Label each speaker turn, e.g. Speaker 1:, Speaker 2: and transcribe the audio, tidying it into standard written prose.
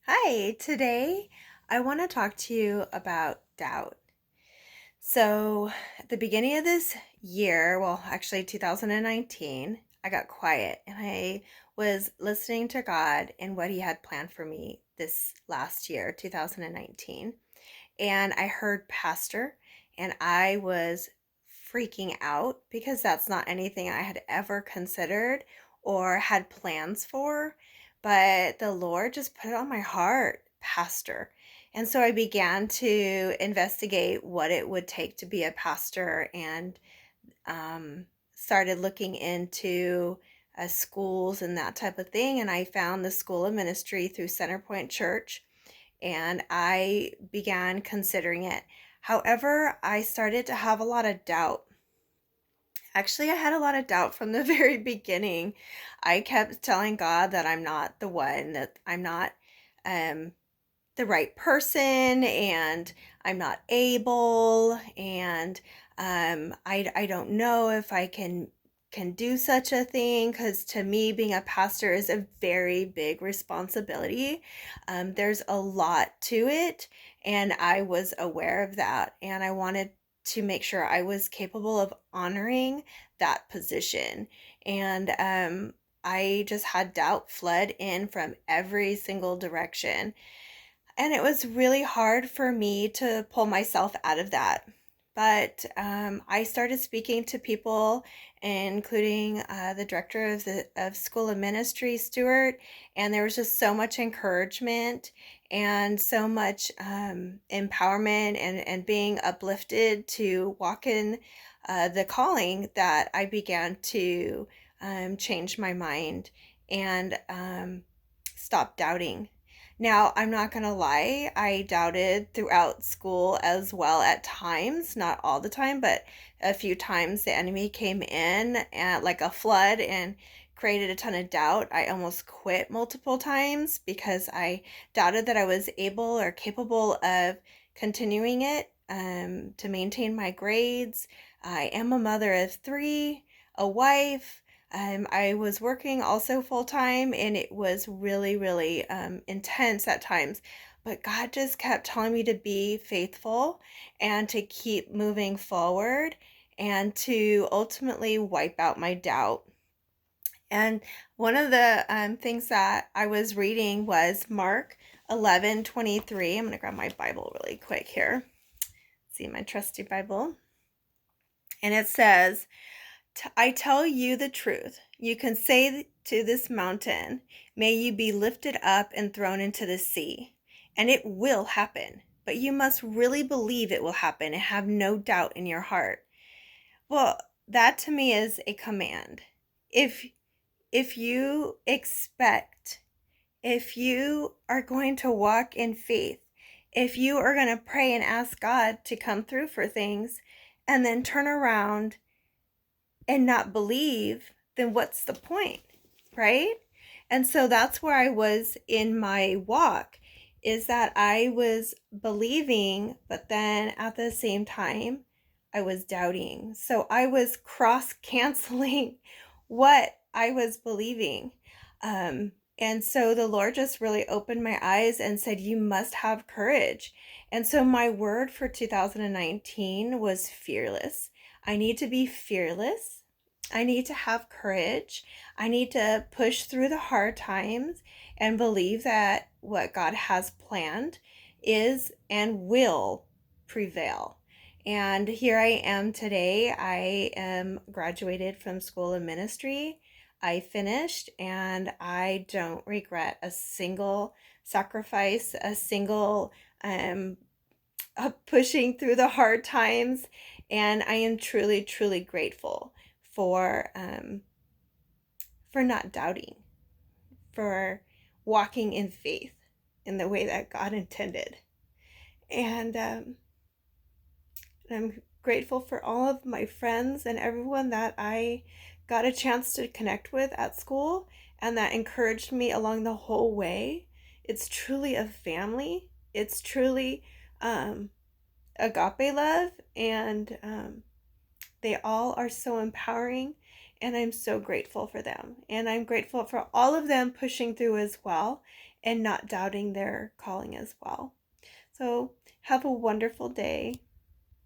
Speaker 1: Hi, today I want to talk to you about doubt. So, at the beginning of this year, well, actually 2019, I got quiet and I was listening to God and what He had planned for me this last year, 2019. And I heard pastor, and I was freaking out because that's not anything I had ever considered or had plans for. But the Lord just put it on my heart, pastor. And so I began to investigate what it would take to be a pastor and started looking into schools and that type of thing. And I found the School of Ministry through Centerpoint Church and I began considering it. However, I started to have a lot of doubt. Actually, I had a lot of doubt from the very beginning. I kept telling God that I'm not the one, that I'm not um, the right person, and I'm not able, and I don't know if I can do such a thing, because to me being a pastor is a very big responsibility. There's a lot to it, and I was aware of that, and I wanted to make sure I was capable of honoring that position. And I just had doubt flood in from every single direction, and it was really hard for me to pull myself out of that. But I started speaking to people, including the director of the School of Ministry, Stuart, and there was just so much encouragement and so much empowerment and being uplifted to walk in the calling that I began to change my mind and stop doubting. Now, I'm not going to lie, I doubted throughout school as well at times, not all the time, but a few times the enemy came in at like a flood and created a ton of doubt. I almost quit multiple times because I doubted that I was able or capable of continuing it, to maintain my grades. I am a mother of three, a wife. I was working also full time, and it was really, really intense at times. But God just kept telling me to be faithful and to keep moving forward and to ultimately wipe out my doubt. And one of the things that I was reading was Mark 11:23. I'm going to grab my Bible really quick here. See my trusty Bible. And it says, I tell you the truth. You can say to this mountain, may you be lifted up and thrown into the sea, and it will happen. But you must really believe it will happen and have no doubt in your heart. Well, that to me is a command. If if you expect, if you are going to walk in faith, if you are going to pray and ask God to come through for things and then turn around and not believe, then what's the point, right? And so that's where I was in my walk, is that I was believing, but then at the same time, I was doubting. So I was cross canceling what I was believing. And so the Lord just really opened my eyes and said, you must have courage. And so my word for 2019 was fearless. I need to be fearless. I need to have courage. I need to push through the hard times and believe that what God has planned is and will prevail. And here I am today. I am graduated from School of Ministry. I finished, and I don't regret a single sacrifice, a single pushing through the hard times. And I am truly, truly grateful for not doubting, for walking in faith in the way that God intended. And I'm grateful for all of my friends and everyone that I got a chance to connect with at school and that encouraged me along the whole way. It's truly a family. It's truly agape love, and they all are so empowering, and I'm so grateful for them. And I'm grateful for all of them pushing through as well and not doubting their calling as well. So have a wonderful day.